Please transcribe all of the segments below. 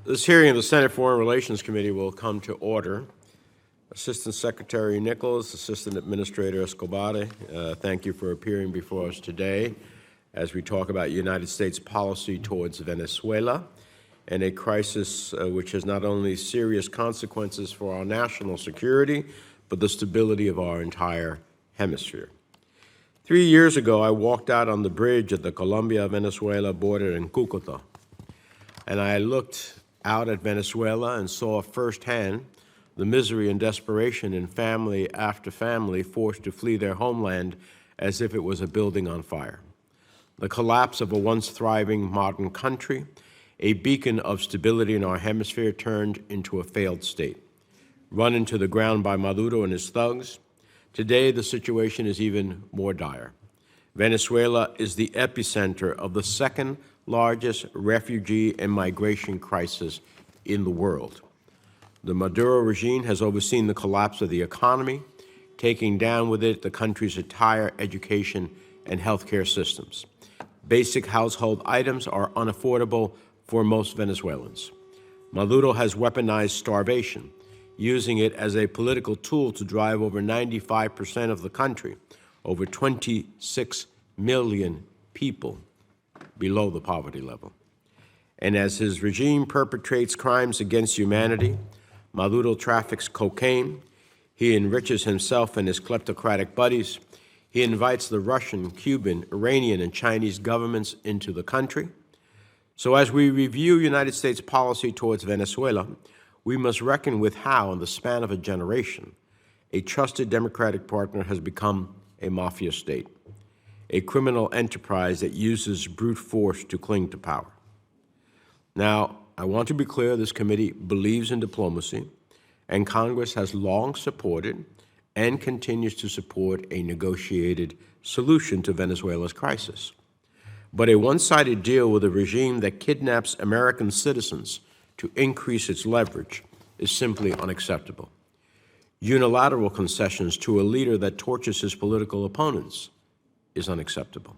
This hearing of the Senate Foreign Relations Committee will come to order. Assistant Secretary Nichols, Assistant Administrator Escobar, thank you for appearing before us today as we talk about United States policy towards Venezuela and a crisis which has not only serious consequences for our national security, but the stability of our entire hemisphere. 3 years ago, I walked out on the bridge at the Colombia-Venezuela border in Cúcuta, and I looked out at Venezuela and saw firsthand the misery and desperation in family after family forced to flee their homeland as if it was a building on fire. The collapse of a once thriving modern country, a beacon of stability in our hemisphere, turned into a failed state, run into the ground by Maduro and his thugs. Today, the situation is even more dire. Venezuela is the epicenter of the second largest refugee and migration crisis in the world. The Maduro regime has overseen the collapse of the economy, taking down with it the country's entire education and healthcare systems. Basic household items are unaffordable for most Venezuelans. Maduro has weaponized starvation, using it as a political tool to drive over 95% of the country, over 26 million people, below the poverty level. And as his regime perpetrates crimes against humanity, Maduro traffics cocaine, he enriches himself and his kleptocratic buddies, he invites the Russian, Cuban, Iranian, and Chinese governments into the country. So as we review United States policy towards Venezuela, we must reckon with how, in the span of a generation, a trusted democratic partner has become a mafia state, a criminal enterprise that uses brute force to cling to power. Now, I want to be clear, this committee believes in diplomacy, and Congress has long supported and continues to support a negotiated solution to Venezuela's crisis. But a one-sided deal with a regime that kidnaps American citizens to increase its leverage is simply unacceptable. Unilateral concessions to a leader that tortures his political opponents is unacceptable.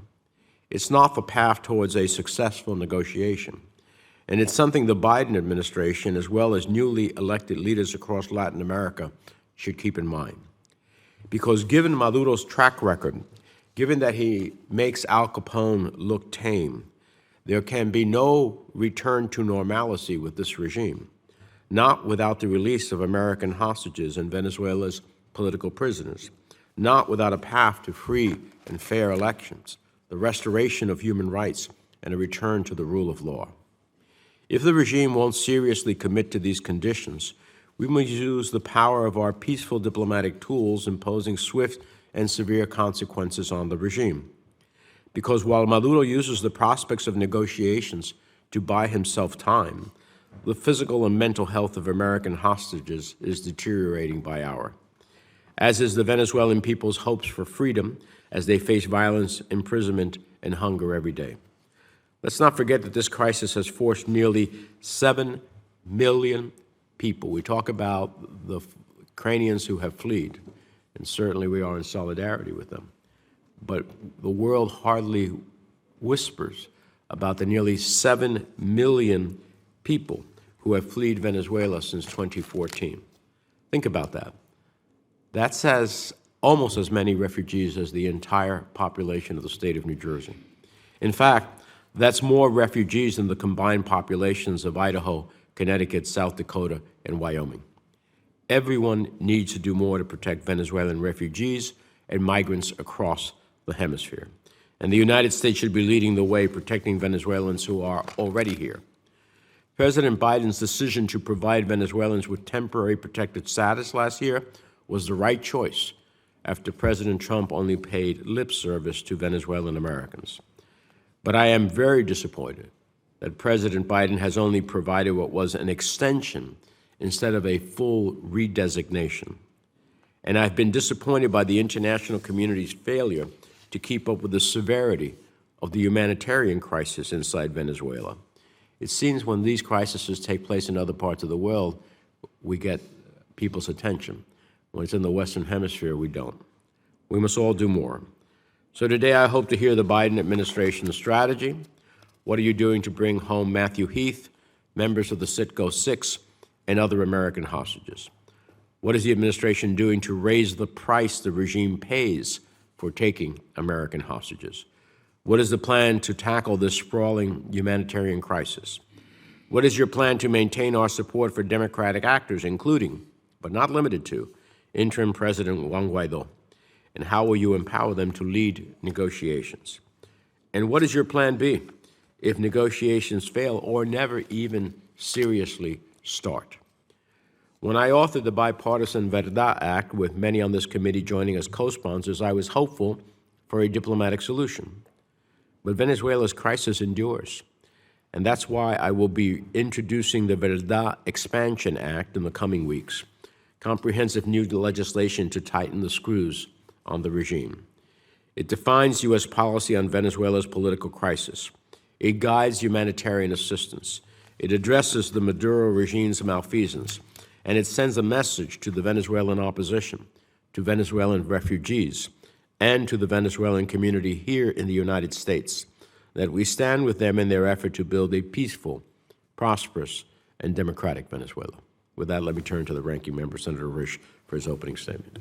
It's not the path towards a successful negotiation. And it's something the Biden administration, as well as newly elected leaders across Latin America, should keep in mind. Because given Maduro's track record, given that he makes Al Capone look tame, there can be no return to normalcy with this regime, not without the release of American hostages and Venezuela's political prisoners, not without a path to free and fair elections, the restoration of human rights, and a return to the rule of law. If the regime won't seriously commit to these conditions, we must use the power of our peaceful diplomatic tools, imposing swift and severe consequences on the regime. Because while Maduro uses the prospects of negotiations to buy himself time, the physical and mental health of American hostages is deteriorating by hour, as is the Venezuelan people's hopes for freedom as they face violence, imprisonment, and hunger every day. Let's not forget that this crisis has forced nearly 7 million people. We talk about the Ukrainians who have fled, and certainly we are in solidarity with them. But the world hardly whispers about the nearly 7 million people who have fled Venezuela since 2014. Think about that. That's almost as many refugees as the entire population of the state of New Jersey. In fact, that's more refugees than the combined populations of Idaho, Connecticut, South Dakota, and Wyoming. Everyone needs to do more to protect Venezuelan refugees and migrants across the hemisphere. And the United States should be leading the way, protecting Venezuelans who are already here. President Biden's decision to provide Venezuelans with temporary protected status last year was the right choice after President Trump only paid lip service to Venezuelan Americans. But I am very disappointed that President Biden has only provided what was an extension instead of a full redesignation. And I've been disappointed by the international community's failure to keep up with the severity of the humanitarian crisis inside Venezuela. It seems when these crises take place in other parts of the world, we get people's attention. When it's in the Western Hemisphere, we don't. We must all do more. So today I hope to hear the Biden administration's strategy. What are you doing to bring home Matthew Heath, members of the Citgo Six, and other American hostages? What is the administration doing to raise the price the regime pays for taking American hostages? What is the plan to tackle this sprawling humanitarian crisis? What is your plan to maintain our support for democratic actors, including, but not limited to, interim President Juan Guaido? And how will you empower them to lead negotiations? And what is your plan B if negotiations fail or never even seriously start? When I authored the bipartisan Verdad Act, with many on this committee joining as co-sponsors, I was hopeful for a diplomatic solution. But Venezuela's crisis endures, and that's why I will be introducing the Verdad Expansion Act in the coming weeks, comprehensive new legislation to tighten the screws on the regime. It defines U.S. policy on Venezuela's political crisis. It guides humanitarian assistance. It addresses the Maduro regime's malfeasance, and it sends a message to the Venezuelan opposition, to Venezuelan refugees, and to the Venezuelan community here in the United States, that we stand with them in their effort to build a peaceful, prosperous, and democratic Venezuela. With that, let me turn to the ranking member, Senator Risch, for his opening statement.